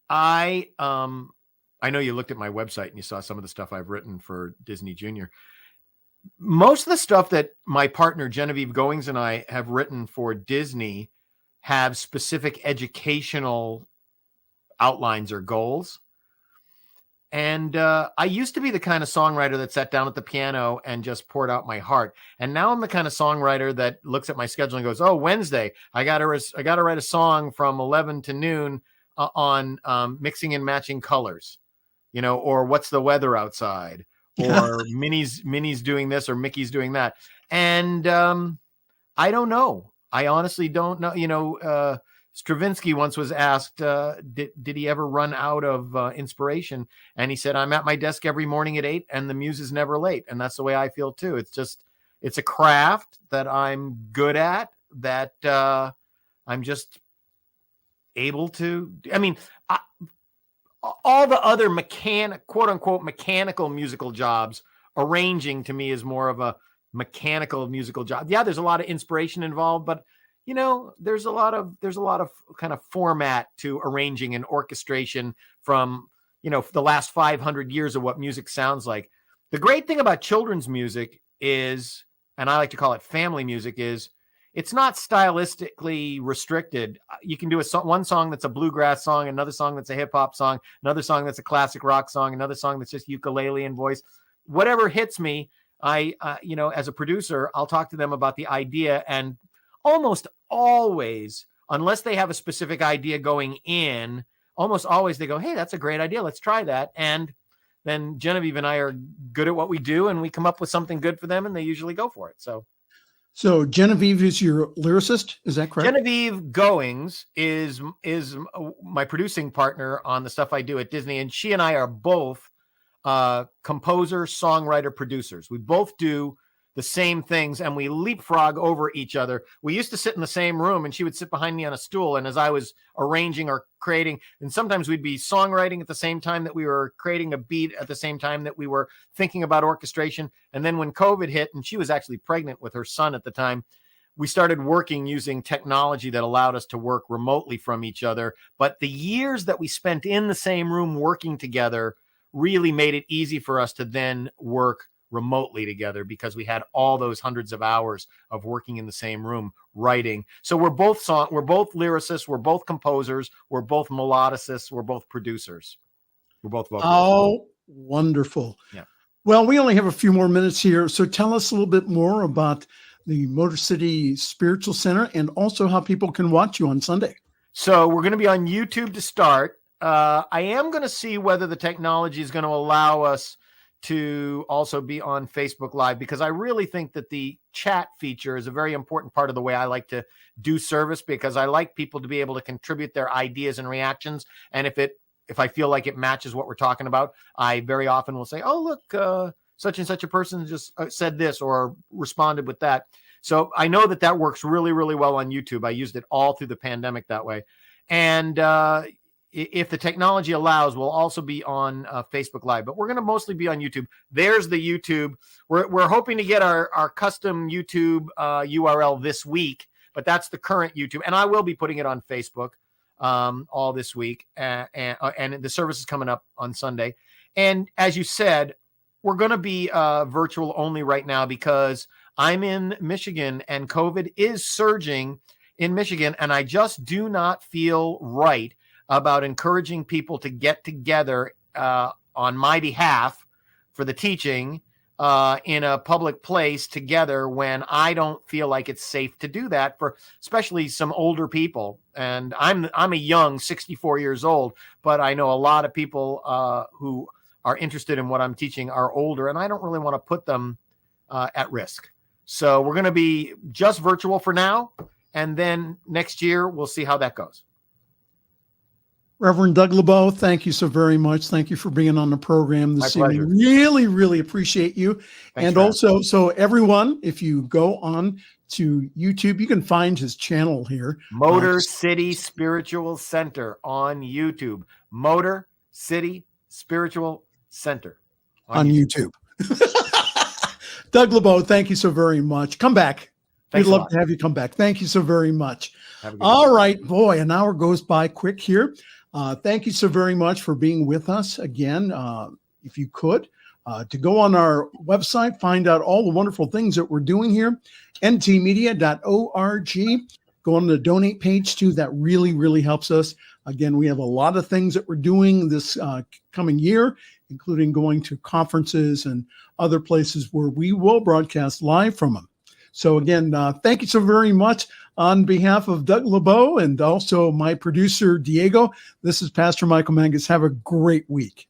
I know you looked at my website and you saw some of the stuff I've written for Disney Junior. Most of the stuff that my partner Genevieve Goings and I have written for Disney have specific educational outlines or goals. And I used to be the kind of songwriter that sat down at the piano and just poured out my heart. And now I'm the kind of songwriter that looks at my schedule and goes, "Oh, Wednesday, I got to write a song from 11 to noon on mixing and matching colors, or what's the weather outside, or Minnie's doing this or Mickey's doing that." And I don't know. I honestly don't know. Stravinsky once was asked, did he ever run out of inspiration? And he said, "I'm at my desk every morning at 8 and the muse is never late." And that's the way I feel too. It's a craft that I'm good at, that I'm just able to, all the other quote unquote mechanical musical jobs, arranging to me is more of a mechanical musical job. Yeah, there's a lot of inspiration involved, but there's a lot of kind of format to arranging and orchestration from, the last 500 years of what music sounds like. The great thing about children's music is, and I like to call it family music, is it's not stylistically restricted. You can do one song that's a bluegrass song, another song that's a hip hop song, another song that's a classic rock song, another song that's just ukulele and voice. Whatever hits me, as a producer, I'll talk to them about the idea, and almost always, unless they have a specific idea going in, almost always they go, "Hey, that's a great idea. Let's try that." And then Genevieve and I are good at what we do, and we come up with something good for them, and they usually go for it. So Genevieve is your lyricist, is that correct? Genevieve Goings is my producing partner on the stuff I do at Disney, and she and I are both composer, songwriter, producers. We both do the same things, and we leapfrog over each other. We used to sit in the same room, and she would sit behind me on a stool, and as I was arranging or creating, and sometimes we'd be songwriting at the same time that we were creating a beat, at the same time that we were thinking about orchestration. And then when COVID hit, and she was actually pregnant with her son at the time, we started working using technology that allowed us to work remotely from each other. But the years that we spent in the same room working together really made it easy for us to then work remotely together, because we had all those hundreds of hours of working in the same room writing. So we're both lyricists, we're both composers, we're both melodicists, we're both producers, we're both vocalists. Oh, wonderful. Yeah. Well, we only have a few more minutes here, so tell us a little bit more about the Motor City Spiritual Center, and also how people can watch you on Sunday. So we're going to be on YouTube to start. I am going to see whether the technology is going to allow us to also be on Facebook Live, because I really think that the chat feature is a very important part of the way I like to do service, because I like people to be able to contribute their ideas and reactions. And if I feel like it matches what we're talking about, I very often will say, "Oh, look, such and such a person just said this or responded with that." So I know that works really, really well on YouTube. I used it all through the pandemic that way. And if the technology allows, we'll also be on Facebook Live, but we're going to mostly be on YouTube. There's the YouTube. We're hoping to get our custom YouTube URL this week, but that's the current YouTube. And I will be putting it on Facebook all this week. And the service is coming up on Sunday. And as you said, we're going to be virtual only right now, because I'm in Michigan and COVID is surging in Michigan. And I just do not feel right about encouraging people to get together on my behalf for the teaching in a public place together, when I don't feel like it's safe to do that for especially some older people. And I'm a young 64 years old, but I know a lot of people who are interested in what I'm teaching are older, and I don't really want to put them at risk. So we're going to be just virtual for now. And then next year, we'll see how that goes. Reverend Doug LeBow, thank you so very much. Thank you for being on the program this My evening. pleasure. Really, really appreciate you. Thanks And for also, so everyone, if you go on to YouTube, you can find his channel here. Motor City Spiritual Center on YouTube. Motor City Spiritual Center on YouTube. Doug LeBow, thank you so very much. Come back. Thanks We'd a love lot. to have you come back. Thank you so very much. Have a good All day. right, boy, an hour goes by quick here. Thank you so very much for being with us again. If you could, to go on our website, find out all the wonderful things that we're doing here, ntmedia.org. Go on the donate page too. That really, really helps us. Again, we have a lot of things that we're doing this coming year, including going to conferences and other places where we will broadcast live from them. So again, thank you so very much on behalf of Doug LeBow and also my producer, Diego. This is Pastor Michael Mangus. Have a great week.